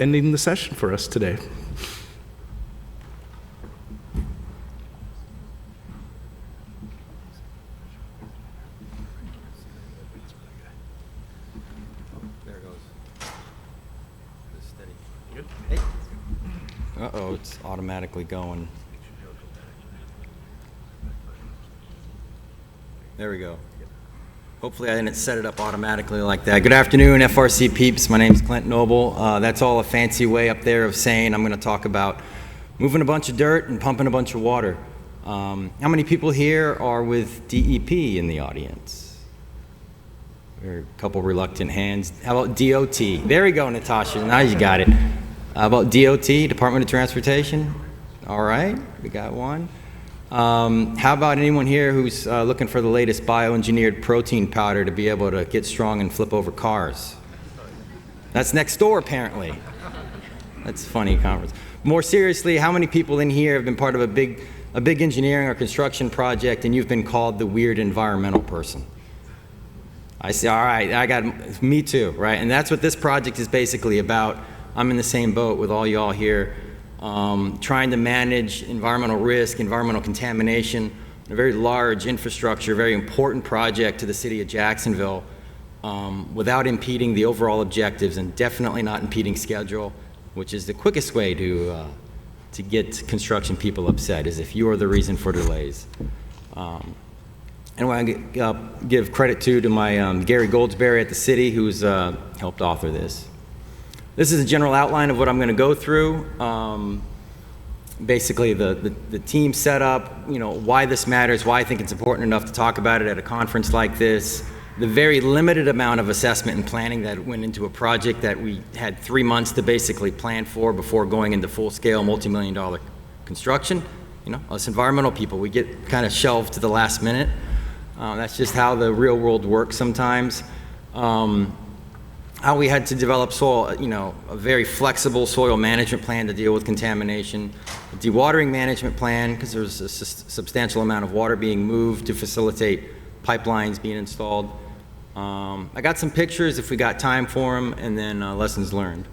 ending the session for us today. There it goes. Steady. Hey. Uh-oh, it's automatically going. There we go. Hopefully I didn't set it up automatically like that. Good afternoon, FRC peeps. My name is Clint Noble. That's all a fancy way up there of saying I'm going to talk about moving a bunch of dirt and pumping a bunch of water. How many people here are with DEP in the audience? There are a couple reluctant hands. How about DOT? There we go, Natasha. Now you got it. How about DOT, Department of Transportation? All right, we got one. How about anyone here who's looking for the latest bioengineered protein powder to be able to get strong and flip over cars? That's next door, apparently. That's a funny conference. More seriously, how many people in here have been part of a big engineering or construction project and you've been called the weird environmental person? I say, all right, me too, right? And that's what this project is basically about. I'm in the same boat with all y'all here. Trying to manage environmental risk, environmental contamination, a very large infrastructure, very important project to the city of Jacksonville, without impeding the overall objectives and definitely not impeding schedule, which is the quickest way to get construction people upset, is if you are the reason for delays. And I want to give credit to my Gary Goldsberry at the city, who's helped author this. This is a general outline of what I'm going to go through. Basically, the team setup, why this matters, why I think it's important enough to talk about it at a conference like this, the very limited amount of assessment and planning that went into a project that we had 3 months to basically plan for before going into full-scale multi-million-dollar construction. Us environmental people, we get kind of shelved to the last minute. That's just how the real world works sometimes. How we had to develop a very flexible soil management plan to deal with contamination, a dewatering management plan, because there was a substantial amount of water being moved to facilitate pipelines being installed. I got some pictures if we got time for them, and then lessons learned.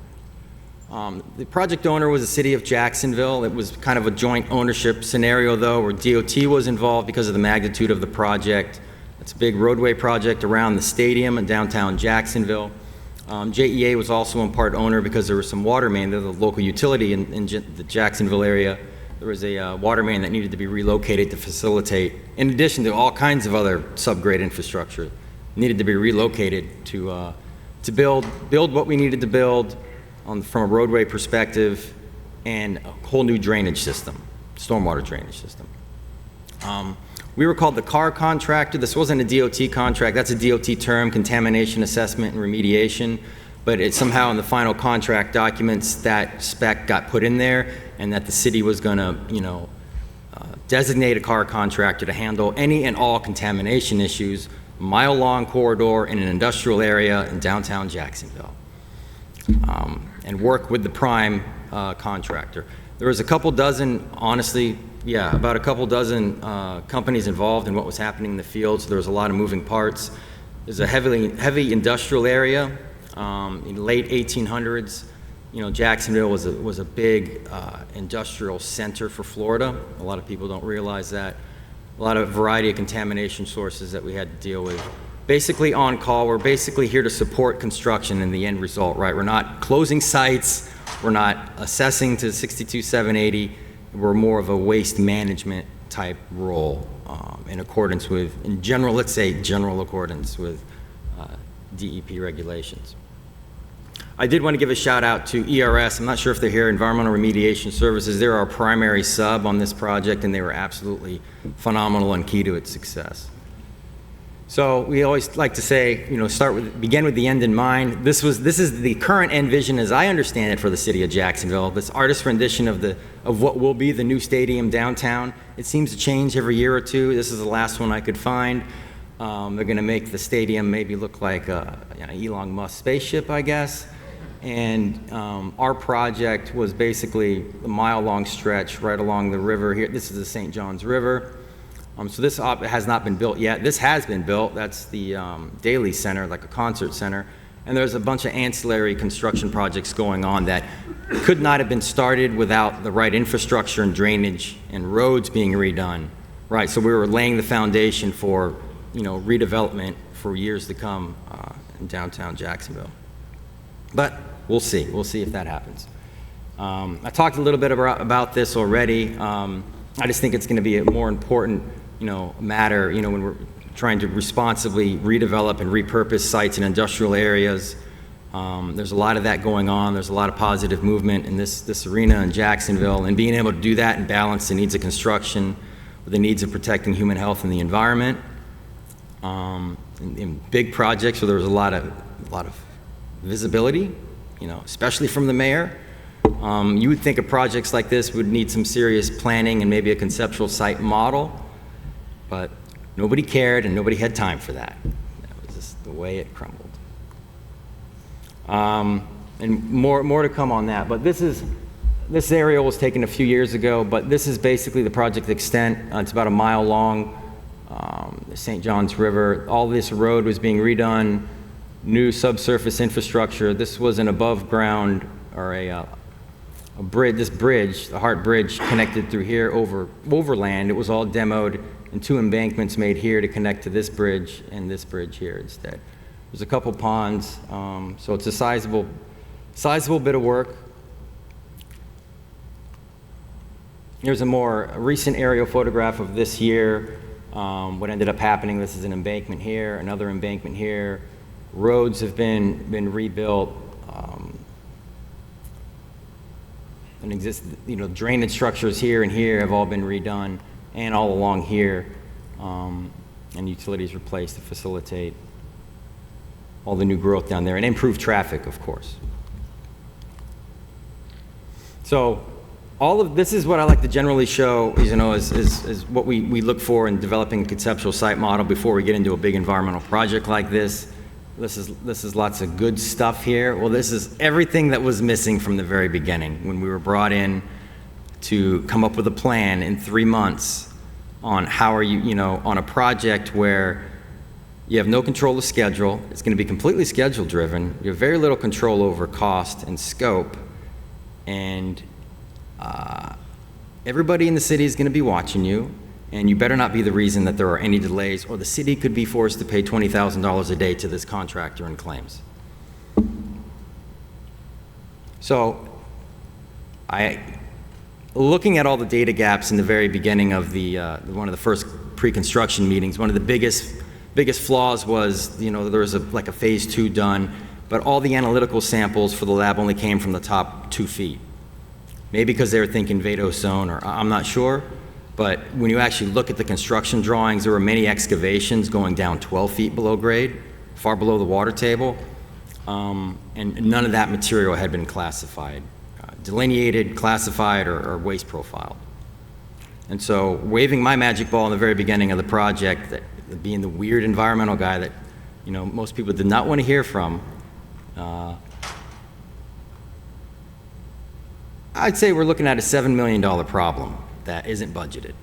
The project owner was the city of Jacksonville. It was kind of a joint ownership scenario, though, where DOT was involved because of the magnitude of the project. It's a big roadway project around the stadium in downtown Jacksonville. JEA was also in part owner because there was some water main. They're the local utility in the Jacksonville area. There was a water main that needed to be relocated to facilitate, in addition to all kinds of other subgrade infrastructure, needed to be relocated to build what we needed to build from a roadway perspective and a whole new drainage system, stormwater drainage system. We were called the CAR contractor. This wasn't a DOT contract. That's a DOT term, contamination assessment and remediation. But it somehow in the final contract documents, that spec got put in there, and that the city was going to, designate a CAR contractor to handle any and all contamination issues, mile-long corridor in an industrial area in downtown Jacksonville, and work with the prime contractor. There was a couple dozen, honestly. Yeah, about a couple dozen companies involved in what was happening in the field, so there was a lot of moving parts. There's a heavy industrial area. In the late 1800s, Jacksonville was a big industrial center for Florida. A lot of people don't realize that. A lot of variety of contamination sources that we had to deal with. Basically on call, we're basically here to support construction and the end result, right? We're not closing sites, we're not assessing to 62,780. We're more of a waste management type role in accordance with, let's say general accordance with DEP regulations. I did want to give a shout out to ERS. I'm not sure if they're here, Environmental Remediation Services. They're our primary sub on this project, and they were absolutely phenomenal and key to its success. So we always like to say, begin with the end in mind. This is the current end vision, as I understand it, for the city of Jacksonville. This artist rendition of what will be the new stadium downtown. It seems to change every year or two. This is the last one I could find. They're going to make the stadium maybe look like Elon Musk spaceship, I guess. And our project was basically a mile-long stretch right along the river here. This is the St. Johns River. So this has not been built yet. This has been built. That's the Daly Center, like a concert center. And there's a bunch of ancillary construction projects going on that could not have been started without the right infrastructure and drainage and roads being redone. Right, so we were laying the foundation for, redevelopment for years to come in downtown Jacksonville. But we'll see if that happens. I talked a little bit about this already. I just think it's going to be a more important, matter, when we're trying to responsibly redevelop and repurpose sites in industrial areas. There's a lot of that going on. There's a lot of positive movement in this arena in Jacksonville, and being able to do that and balance the needs of construction with the needs of protecting human health and the environment. In big projects where there was a lot of visibility, especially from the mayor. You would think of projects like this would need some serious planning and maybe a conceptual site model, but nobody cared and nobody had time for that. That was just the way it crumbled. And more to come on that, but this area was taken a few years ago, but this is basically the project extent. It's about a mile long, the St. Johns River. All this road was being redone, new subsurface infrastructure. This was an above ground, or a bridge. This bridge, the Hart Bridge, connected through here overland. It was all demoed, and 2 embankments made here to connect to this bridge and this bridge here instead. There's a couple ponds, so it's a sizable bit of work. Here's a more recent aerial photograph of this year. What ended up happening, this is an embankment here, another embankment here. Roads have been rebuilt. Drainage structures here and here have all been redone, and all along here, and utilities replaced to facilitate all the new growth down there and improve traffic, of course. So all of this is what I like to generally show, is what we look for in developing a conceptual site model before we get into a big environmental project like this. This is lots of good stuff here. Well, this is everything that was missing from the very beginning when we were brought in to come up with a plan in 3 months on how are you, on a project where you have no control of schedule. It's going to be completely schedule driven. You have very little control over cost and scope, and everybody in the city is going to be watching you, and you better not be the reason that there are any delays, or the city could be forced to pay $20,000 a day to this contractor in claims. So looking at all the data gaps in the very beginning of one of the first pre-construction meetings, one of the biggest flaws was, there was like a phase 2 done, but all the analytical samples for the lab only came from the top 2 feet. Maybe because they were thinking vadose, or I'm not sure, but when you actually look at the construction drawings, there were many excavations going down 12 feet below grade, far below the water table, and none of that material had been classified, delineated, classified, or waste profiled. And so waving my magic ball in the very beginning of the project, that being the weird environmental guy that most people did not want to hear from, I'd say we're looking at a $7 million problem that isn't budgeted.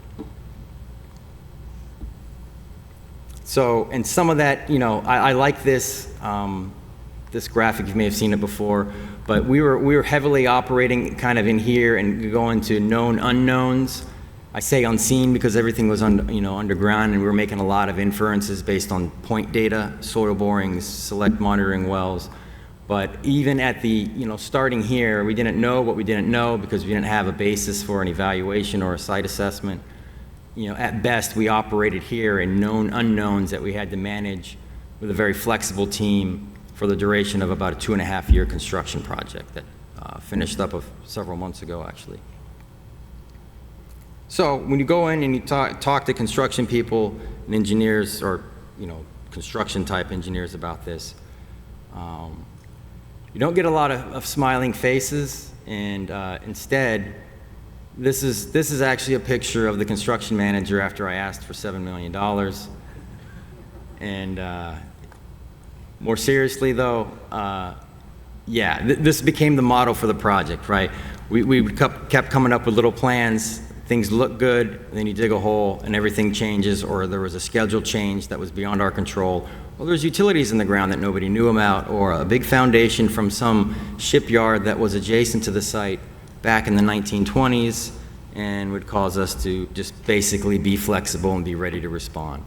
So, and some of that, I like this graphic. You may have seen it before, but we were heavily operating kind of in here and going to known unknowns. I say unseen because everything was underground, and we were making a lot of inferences based on point data, soil borings, select monitoring wells. But even at the, starting here, we didn't know what we didn't know because we didn't have a basis for an evaluation or a site assessment. At best, we operated here in known unknowns that we had to manage with a very flexible team for the duration of about a 2.5-year construction project that finished up several months ago, actually. So when you go in and you talk to construction people and engineers, or construction type engineers about this, you don't get a lot of smiling faces, and instead, this is actually a picture of the construction manager after I asked for $7 million. And more seriously, though, this became the model for the project, right? We kept coming up with little plans. Things look good, then you dig a hole and everything changes, or there was a schedule change that was beyond our control, Well, there's utilities in the ground that nobody knew about, or a big foundation from some shipyard that was adjacent to the site back in the 1920s and would cause us to just basically be flexible and be ready to respond.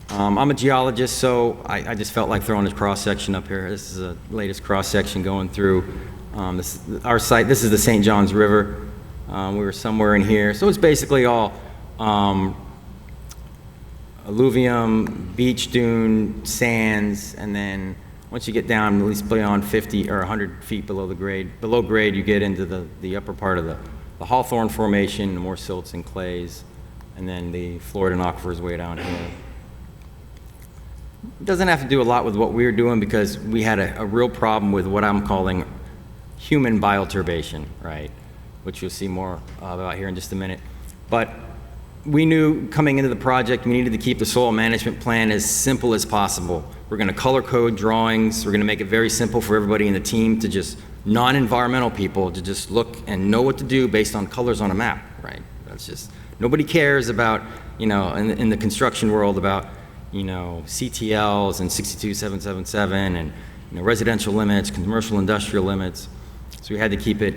I'm a geologist, so I just felt like throwing a cross-section up here. This is the latest cross-section going through our site. This is the St. Johns River. We were somewhere in here. So it's basically all alluvium, beach dune, sands, and then once you get down at least beyond 50 or 100 feet below grade, you get into the upper part of the Hawthorne Formation, more silts and clays, and then the Florida aquifer is way down here. It doesn't have to do a lot with what we were doing because we had a real problem with what I'm calling human bioturbation, right? Which you'll see more about here in just a minute. But we knew coming into the project we needed to keep the soil management plan as simple as possible. We're going to color code drawings. We're going to make it very simple for everybody in the team to just, non-environmental people, to just look and know what to do based on colors on a map, right? That's just, nobody cares about, in the construction world about, CTLs and 62777 and residential limits, commercial industrial limits. So we had to keep it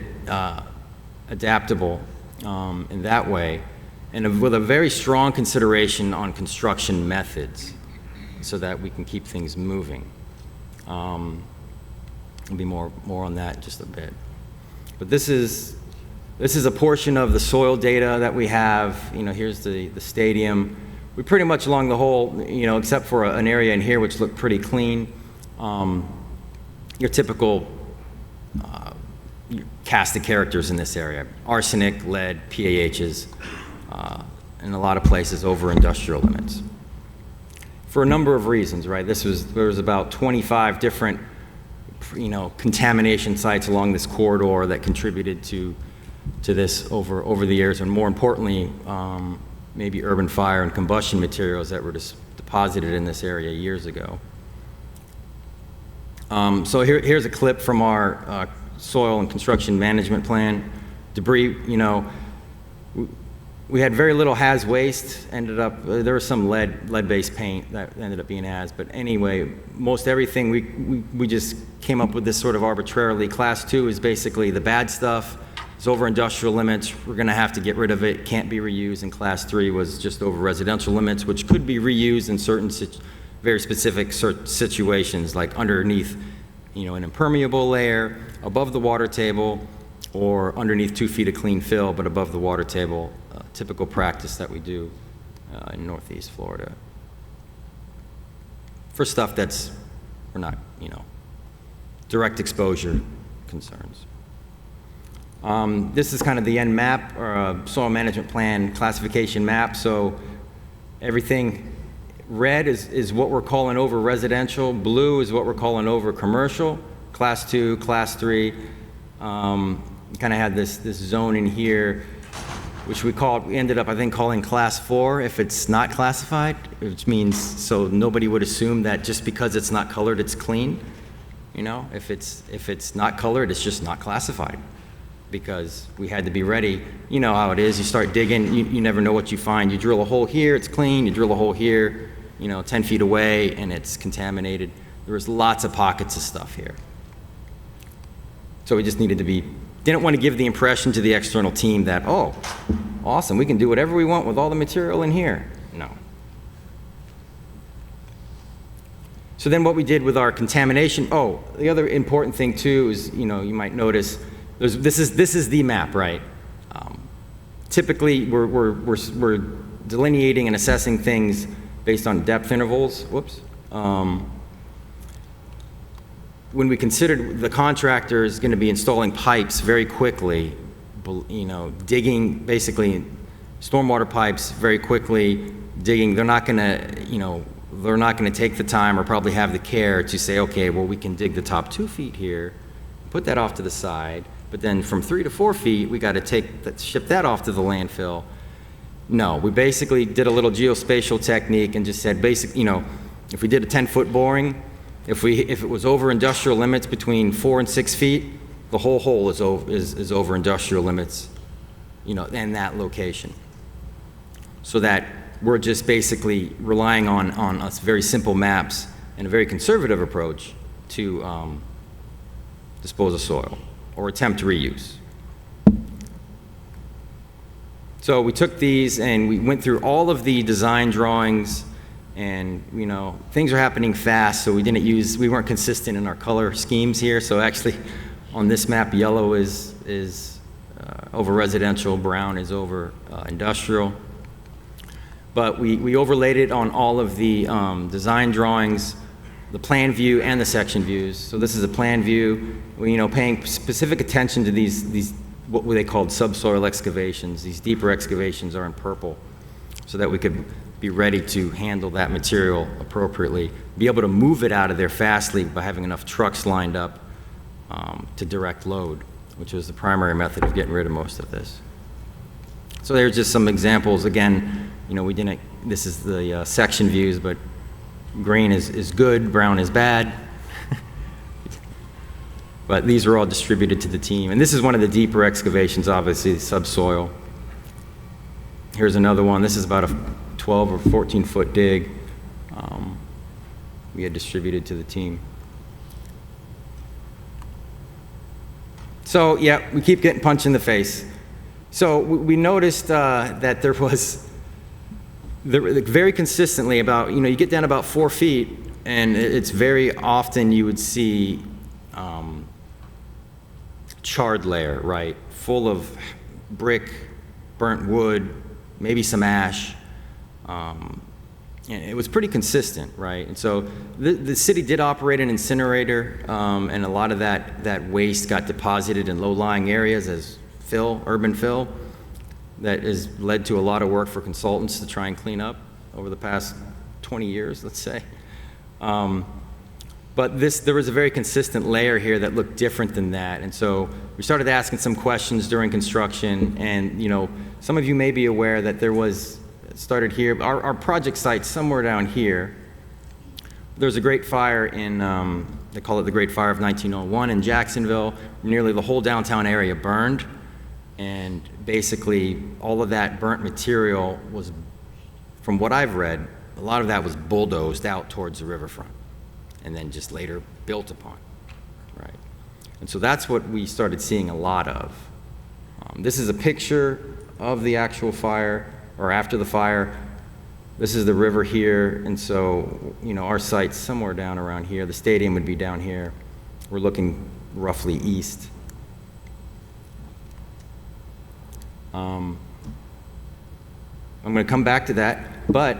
adaptable in that way, and with a very strong consideration on construction methods so that we can keep things moving. There'll be more on that in just a bit. But this is a portion of the soil data that we have. Here's the stadium. We pretty much along the whole, except for an area in here which looked pretty clean, your typical cast of characters in this area: arsenic, lead, PAHs, in a lot of places over industrial limits. For a number of reasons, right? There was about 25 different, contamination sites along this corridor that contributed to this over the years, and more importantly, maybe urban fire and combustion materials that were deposited in this area years ago. So here's a clip from our soil and construction management plan. Debris, we had very little haz waste. There was some lead-based paint that ended up being haz, but anyway, most everything we just came up with this sort of arbitrarily. Class 2 is basically the bad stuff. It's over industrial limits. We're going to have to get rid of it. Can't be reused. And Class 3 was just over residential limits, which could be reused in certain very specific situations, like underneath, an impermeable layer, above the water table, or underneath 2 feet of clean fill, but above the water table. Typical practice that we do in Northeast Florida for stuff that's, we're not, direct exposure concerns. This is kind of the end map, or soil management plan classification map. So everything red is what we're calling over residential, blue is what we're calling over commercial, class 2, class 3. Kind of had this zone in here, which we ended up, I think, calling class 4 if it's not classified, which means so nobody would assume that just because it's not colored, it's clean. If it's not colored, it's just not classified, because we had to be ready. You know how it is. You start digging, you never know what you find. You drill a hole here, it's clean. You drill a hole here, 10 feet away, and it's contaminated. There was lots of pockets of stuff here. So we just didn't want to give the impression to the external team that, oh, awesome, we can do whatever we want with all the material in here. No. So then what we did with our contamination, the other important thing too is, you might notice, this is the map, right? Typically, we're delineating and assessing things based on depth intervals. Whoops. When we considered the contractor is going to be installing pipes very quickly, digging basically stormwater pipes very quickly, digging, they're not going to take the time or probably have the care to say, okay, well, we can dig the top 2 feet here, put that off to the side, but then from 3 to 4 feet, we got to ship that off to the landfill. No, we basically did a little geospatial technique and just said, if we did a 10-foot boring, if it was over industrial limits between 4 and 6 feet, the whole hole is over industrial limits, in that location. So that we're just basically relying on us very simple maps and a very conservative approach to dispose of soil or attempt reuse. So we took these and we went through all of the design drawings, and things are happening fast, so we weren't consistent in our color schemes here. So actually on this map, yellow is over residential, brown is over industrial. But we overlaid it on all of the design drawings, the plan view and the section views. So this is a plan view, paying specific attention to these what they called subsoil excavations. These deeper excavations are in purple, so that we could be ready to handle that material appropriately, be able to move it out of there fastly by having enough trucks lined up to direct load, which was the primary method of getting rid of most of this. So there's just some examples. Again, this is the section views, but green is good, brown is bad. But these are all distributed to the team. And this is one of the deeper excavations, obviously, subsoil. Here's another one. This is about a 12 or 14 foot dig we had distributed to the team. So yeah, we keep getting punched in the face. So we noticed that there was very consistently about, you get down about 4 feet, and it's very often you would see charred layer, right? Full of brick, burnt wood, maybe some ash. And it was pretty consistent, right? And so the city did operate an incinerator, and a lot of that waste got deposited in low-lying areas as urban fill. That has led to a lot of work for consultants to try and clean up over the past 20 years, let's say. But there was a very consistent layer here that looked different than that. And so we started asking some questions during construction, and some of you may be aware that it started here. Our project site's somewhere down here. There was a great fire in, they call it the Great Fire of 1901 in Jacksonville. Nearly the whole downtown area burned, and basically all of that burnt material was, from what I've read, a lot of that was bulldozed out towards the riverfront and then just later built upon, right? And so that's what we started seeing a lot of. This is a picture of the actual fire, or after the fire. This is the river here, and so, our site's somewhere down around here. The stadium would be down here. We're looking roughly east. I'm going to come back to that, but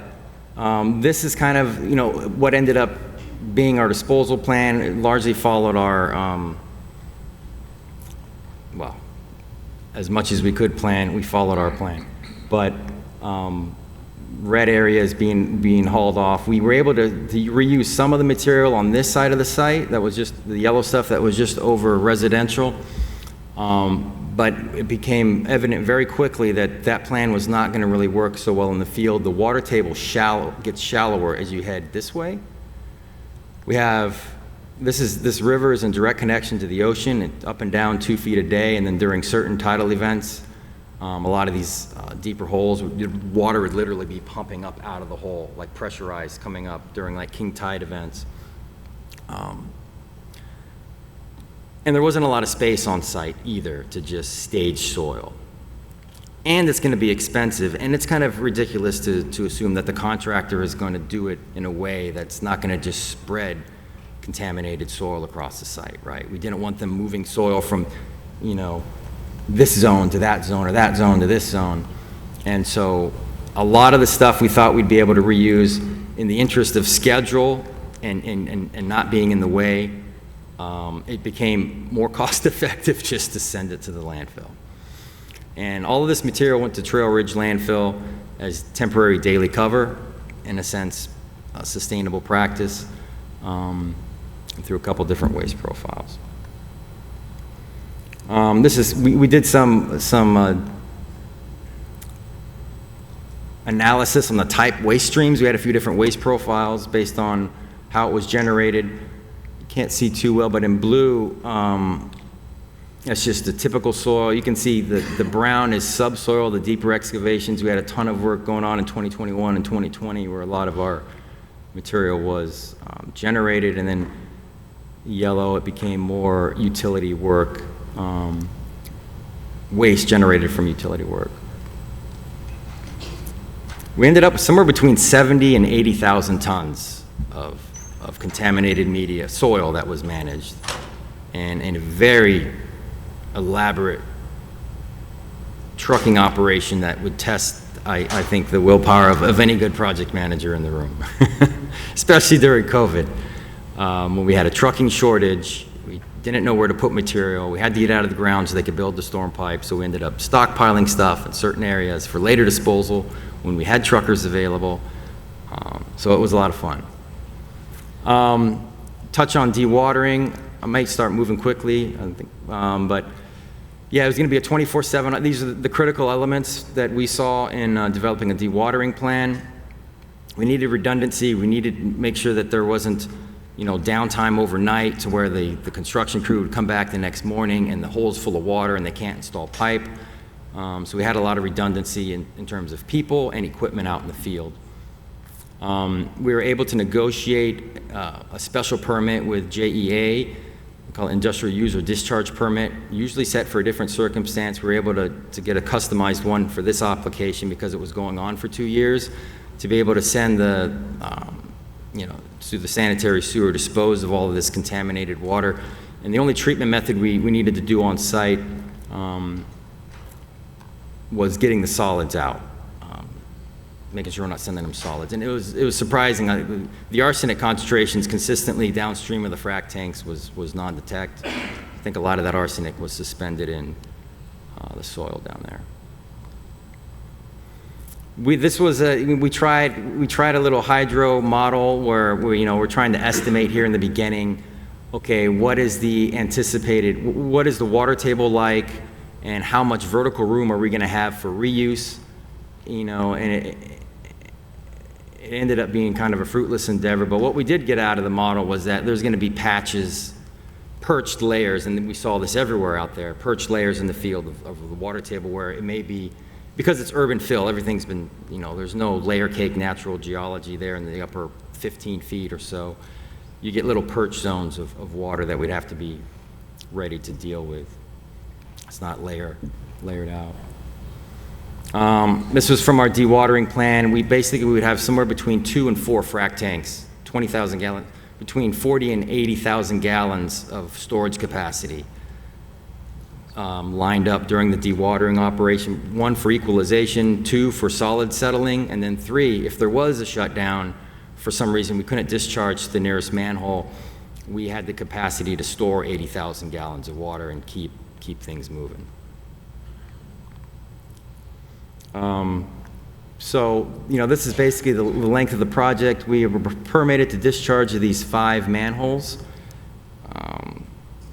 this is kind of, what ended up being our disposal plan. It largely followed our, well, as much as we could plan, we followed our plan. But red areas being hauled off. We were able to reuse some of the material on this side of the site. That was just the yellow stuff that was just over residential. But it became evident very quickly that that plan was not going to really work so well in the field. The water table gets shallower as you head this way. This river is in direct connection to the ocean. It's up and down 2 feet a day, and then during certain tidal events, a lot of these deeper holes, water would literally be pumping up out of the hole, like pressurized, coming up during like king tide events. And there wasn't a lot of space on site either to just stage soil. And it's going to be expensive, and it's kind of ridiculous to assume that the contractor is going to do it in a way that's not going to just spread contaminated soil across the site, right? We didn't want them moving soil from, this zone to that zone, or that zone to this zone. And so a lot of the stuff we thought we'd be able to reuse in the interest of schedule and not being in the way. It became more cost effective just to send it to the landfill. And all of this material went to Trail Ridge landfill as temporary daily cover, in a sense, a sustainable practice, through a couple different waste profiles. We did some analysis on the type waste streams. We had a few different waste profiles based on how it was generated. You can't see too well, but in blue, That's just the typical soil. You can see the brown is subsoil, the deeper excavations. We had a ton of work going on in 2021 and 2020 where a lot of our material was generated, and then yellow, it became more utility work, waste generated from utility work. We ended up somewhere between 70 and 80,000 tons of contaminated media, soil that was managed, and in a very elaborate trucking operation that would test, I think, the willpower of any good project manager in the room, especially during COVID. When we had a trucking shortage, we didn't know where to put material. We had to get out of the ground so they could build the storm pipe, so we ended up stockpiling stuff in certain areas for later disposal when we had truckers available. So it was a lot of fun. Touch on dewatering. I might start moving quickly, I think, but yeah, it was going to be a 24/7. These are the critical elements that we saw in developing a dewatering plan. We needed redundancy. We needed to make sure that there wasn't, downtime overnight to where the construction crew would come back the next morning and the hole's full of water and they can't install pipe. So we had a lot of redundancy in terms of people and equipment out in the field. We were able to negotiate a special permit with JEA, called Industrial User Discharge Permit, usually set for a different circumstance. We were able to get a customized one for this application because it was going on for 2 years, to be able to send to the sanitary sewer, dispose of all of this contaminated water. And the only treatment method we needed to do on site was getting the solids out, making sure we're not sending them solids. And it was surprising. The arsenic concentrations consistently downstream of the frac tanks was non-detect. I think a lot of that arsenic was suspended in the soil down there. We tried a little hydro model where we're trying to estimate here in the beginning, okay, what is the water table like, and how much vertical room are we going to have for reuse, and it ended up being kind of a fruitless endeavor. But what we did get out of the model was that there's going to be patches, perched layers, and we saw this everywhere out there, perched layers in the field of the water table where it may be, because it's urban fill, everything's been, there's no layer cake natural geology there in the upper 15 feet or so. You get little perch zones of water that we'd have to be ready to deal with. It's not layered out. This was from our dewatering plan. We would have somewhere between 2 and 4 frac tanks, 20,000 gallons, between 40 and 80,000 gallons of storage capacity lined up during the dewatering operation. 1 for equalization, 2 for solid settling, and then 3, if there was a shutdown, for some reason we couldn't discharge to the nearest manhole, we had the capacity to store 80,000 gallons of water and keep things moving. So, this is basically the length of the project. We were permitted to discharge of these 5 manholes,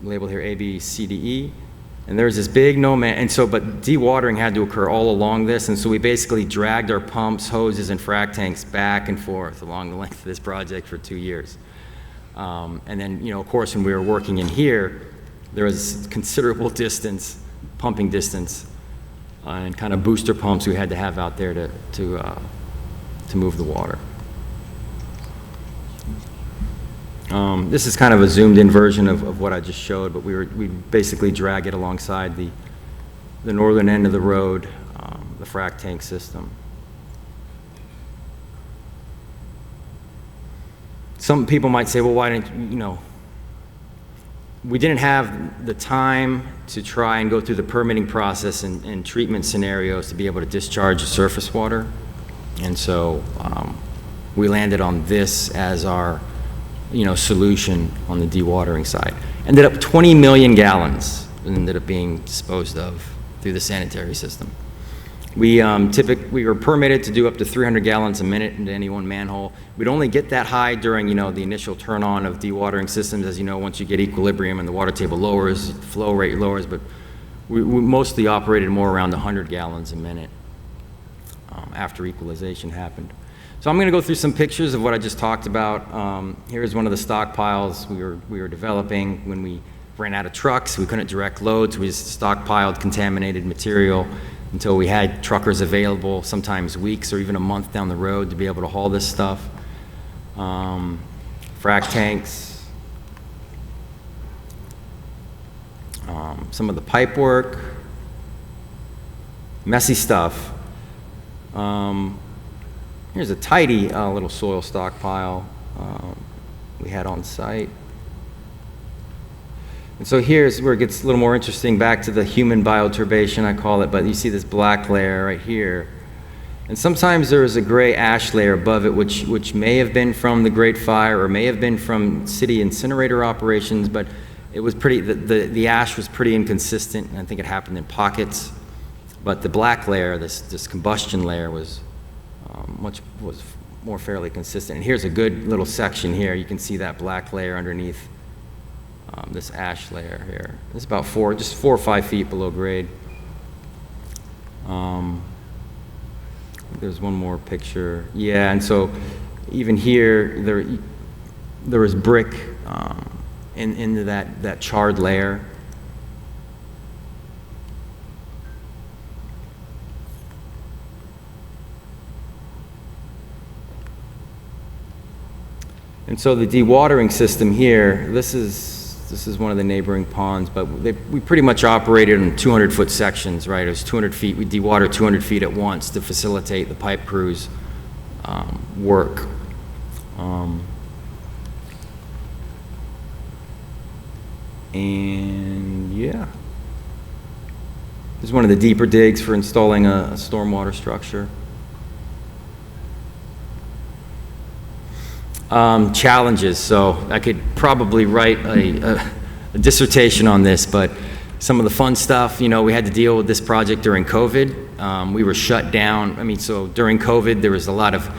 labeled here A, B, C, D, E. And there's this big but dewatering had to occur all along this, and so we basically dragged our pumps, hoses, and frac tanks back and forth along the length of this project for 2 years. And then, of course, when we were working in here, there was considerable distance, pumping distance, and kind of booster pumps we had to have out there to move the water. This is kind of a zoomed-in version of what I just showed, but we basically drag it alongside the northern end of the road, the frac tank system. Some people might say, well, why didn't we didn't have the time to try and go through the permitting process and treatment scenarios to be able to discharge the surface water. And so we landed on this as our solution on the dewatering side. Ended up 20 million gallons ended up being disposed of through the sanitary system. We were permitted to do up to 300 gallons a minute into any one manhole. We'd only get that high during, the initial turn on of dewatering systems. As you know, once you get equilibrium and the water table lowers, flow rate lowers, but we mostly operated more around 100 gallons a minute after equalization happened. So I'm going to go through some pictures of what I just talked about. Here's one of the stockpiles we were developing when we ran out of trucks, we couldn't direct loads, we just stockpiled contaminated material until we had truckers available, sometimes weeks or even a month down the road to be able to haul this stuff. Frac tanks, some of the pipe work, messy stuff. Here's a tidy little soil stockpile we had on site. And so here's where it gets a little more interesting, back to the human bioturbation, I call it, but you see this black layer right here. And sometimes there is a gray ash layer above it, which may have been from the Great Fire or may have been from city incinerator operations, but it was pretty, the ash was pretty inconsistent, and I think it happened in pockets. But the black layer, this combustion layer, was was more fairly consistent. And here's a good little section here. You can see that black layer underneath this ash layer here. It's about just 4 or 5 feet below grade. There's one more picture. Yeah, and so even here, there was brick into that charred layer. And so the dewatering system here, this is one of the neighboring ponds, but we pretty much operated in 200-foot sections, right? It was 200 feet. We dewater 200 feet at once to facilitate the pipe crew's work. And yeah, this is one of the deeper digs for installing a stormwater structure. Challenges, so I could probably write a dissertation on this, but some of the fun stuff, we had to deal with this project during COVID. We were shut down. I mean, so during COVID, there was a lot of,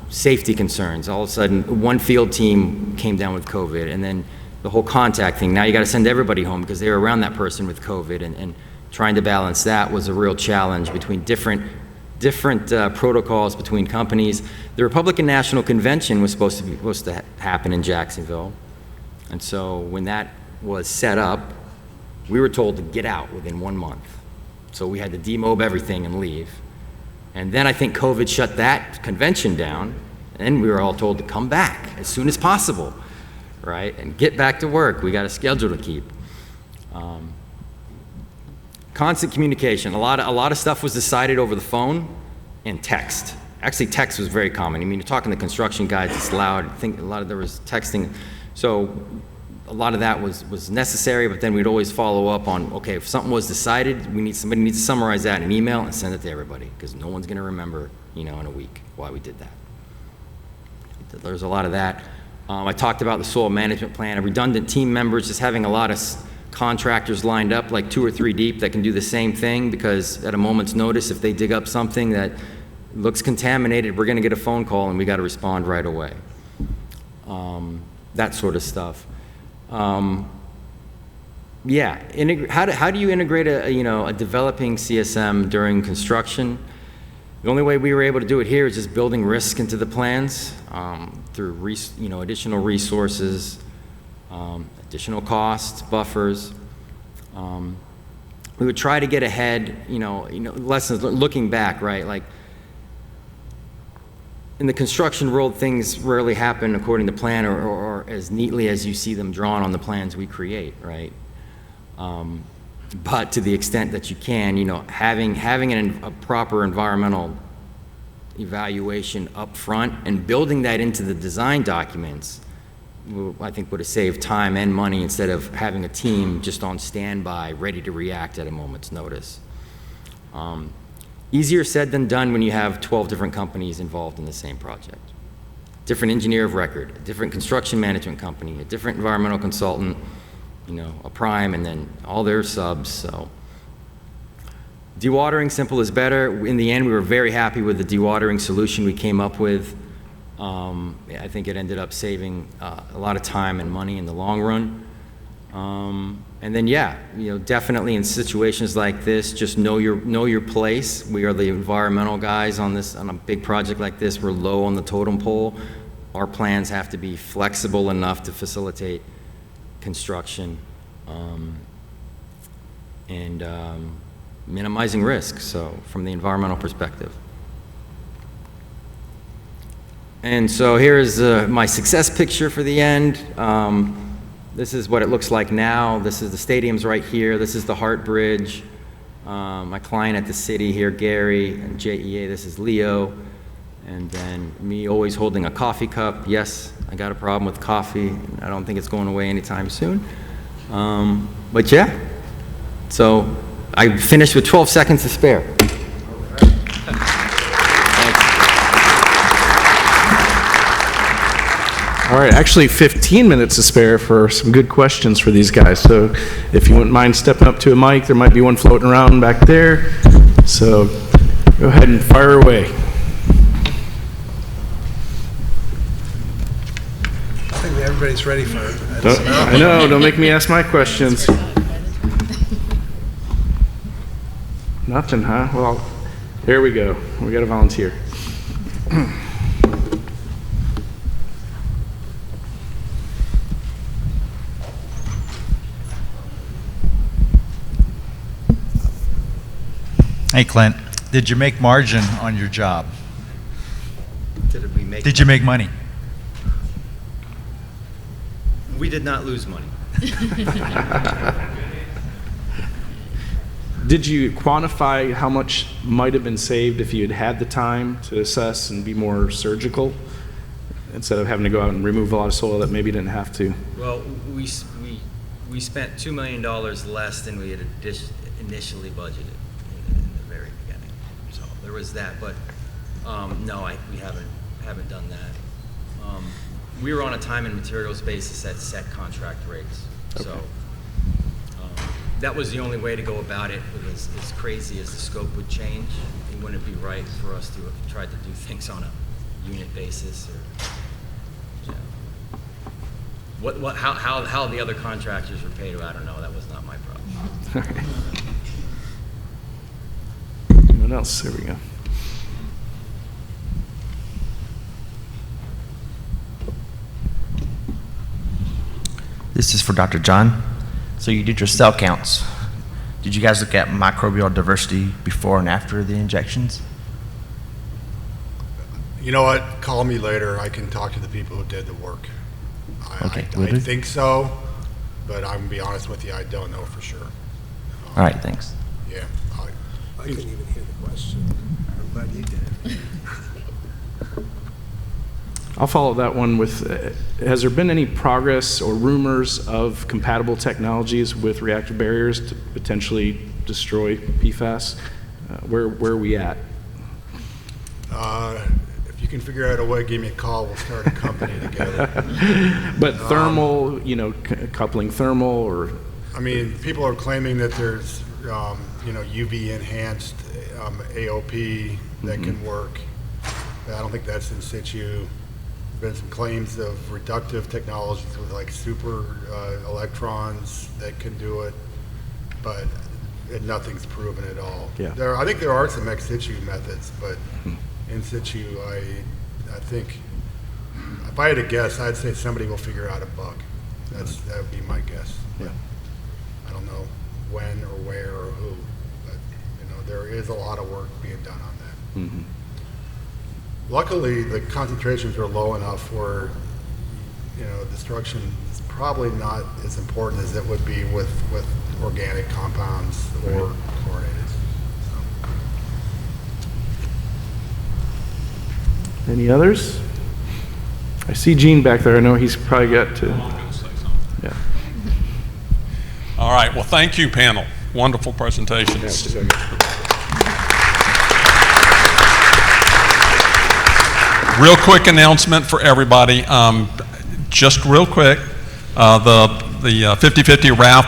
safety concerns. All of a sudden, one field team came down with COVID, and then the whole contact thing. Now you got to send everybody home because they were around that person with COVID, and trying to balance that was a real challenge between different protocols between companies. The Republican National Convention was supposed to happen in Jacksonville, and so when that was set up, we were told to get out within 1 month. So we had to demob everything and leave. And then I think COVID shut that convention down, and we were all told to come back as soon as possible, right? And get back to work. We got a schedule to keep. Constant communication. A lot of stuff was decided over the phone and text. Actually, text was very common. I mean, you're talking to construction guys, it's loud. I think there was texting. So a lot of that was necessary, but then we'd always follow up on, okay, if something was decided, somebody needs to summarize that in an email and send it to everybody, because no one's gonna remember, in a week why we did that. There's a lot of that. I talked about the soil management plan, redundant team members, just having a lot of contractors lined up, like 2 or 3 deep, that can do the same thing, because at a moment's notice, if they dig up something that looks contaminated, we're gonna get a phone call and we gotta respond right away. That sort of stuff. Yeah, how do you integrate a developing CSM during construction? The only way we were able to do it here is just building risk into the plans through additional resources, additional costs, buffers. We would try to get ahead, lessons, looking back, right? Like, in the construction world, things rarely happen according to plan or as neatly as you see them drawn on the plans we create, right? But to the extent that you can, having a proper environmental evaluation up front and building that into the design documents, I think would have saved time and money instead of having a team just on standby, ready to react at a moment's notice. Easier said than done when you have 12 different companies involved in the same project. Different engineer of record, a different construction management company, a different environmental consultant, a prime, and then all their subs, so. Dewatering, simple is better. In the end, we were very happy with the dewatering solution we came up with. I think it ended up saving a lot of time and money in the long run. And then, yeah, definitely in situations like this, just know your place. We are the environmental guys on a big project like this. We're low on the totem pole. Our plans have to be flexible enough to facilitate construction. and minimizing risk, so from the environmental perspective. And so here's my success picture for the end. This is what it looks like now. This is the stadium's right here. This is the Hart Bridge. My client at the city here, Gary, and JEA, this is Leo. And then me always holding a coffee cup. Yes, I got a problem with coffee. I don't think it's going away anytime soon. But yeah, so I finished with 12 seconds to spare. All right, actually 15 minutes to spare for some good questions for these guys. So if you wouldn't mind stepping up to a mic, there might be one floating around back there. So go ahead and fire away. I think everybody's ready for it. I know, don't make me ask my questions. Nothing, huh? Well, here we go. We got a volunteer. Hey, Clint, did you make margin on your job? Did you make money? We did not lose money. Did you quantify how much might have been saved if you had had the time to assess and be more surgical instead of having to go out and remove a lot of soil that maybe didn't have to? Well, we spent $2 million less than we had initially budgeted in the very beginning. So there was that, but no, we haven't done that. We were on a time and materials basis at set contract rates. Okay. So that was the only way to go about it. Because as crazy as the scope would change, it wouldn't be right for us to have tried to do things on a unit basis or. How the other contractors were paid, I don't know. That was not my problem. What else? There we go. This is for Dr. John. So you did your cell counts. Did you guys look at microbial diversity before and after the injections? You know what? Call me later. I can talk to the people who did the work. Okay, I think so, but I'm going to be honest with you, I don't know for sure. All right, thanks. Yeah. I couldn't even hear the question. I'm glad you did. I'll follow that one with, has there been any progress or rumors of compatible technologies with reactor barriers to potentially destroy PFAS? Where are we at? If you can figure out a way, give me a call, we'll start a company together. But thermal, coupling thermal or? I mean, people are claiming that there's, UV enhanced AOP that can work. I don't think that's in situ. There's been some claims of reductive technologies with like super electrons that can do it, but nothing's proven at all. Yeah. I think there are some ex situ methods, but in situ, I think if I had to guess, I'd say somebody will figure out a bug. That would be my guess. Yeah. I don't know when or where or who, but there is a lot of work being done on that. Mm-hmm. Luckily, the concentrations are low enough where destruction is probably not as important as it would be with organic compounds or chlorinated. Any others? I see Gene back there. I know he's probably got to. Yeah. All right. Well, thank you, panel. Wonderful presentations. Real quick announcement for everybody. Just real quick, the 50/50 raffle